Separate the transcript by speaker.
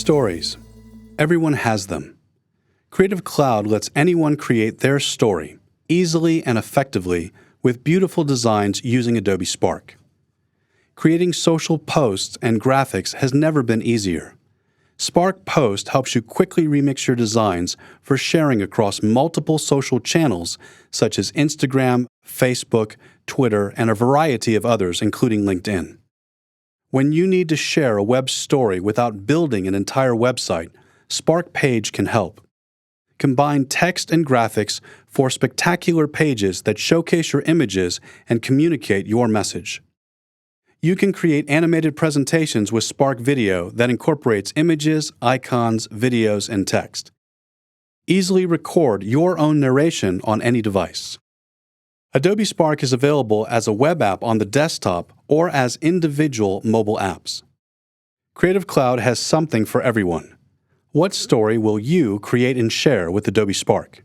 Speaker 1: Stories. Everyone has them. Creative Cloud lets anyone create their story easily and effectively with beautiful designs using Adobe Spark. Creating social posts and graphics has never been easier. Spark Post helps you quickly remix your designs for sharing across multiple social channels such as Instagram, Facebook, Twitter, and a variety of others, including LinkedIn. When you need to share a web story without building an entire website, Spark Page can help. Combine text and graphics for spectacular pages that showcase your images and communicate your message. You can create animated presentations with Spark Video that incorporates images, icons, videos, and text. Easily record your own narration on any device. Adobe Spark is available as a web app on the desktop or as individual mobile apps. Creative Cloud has something for everyone. What story will you create and share with Adobe Spark?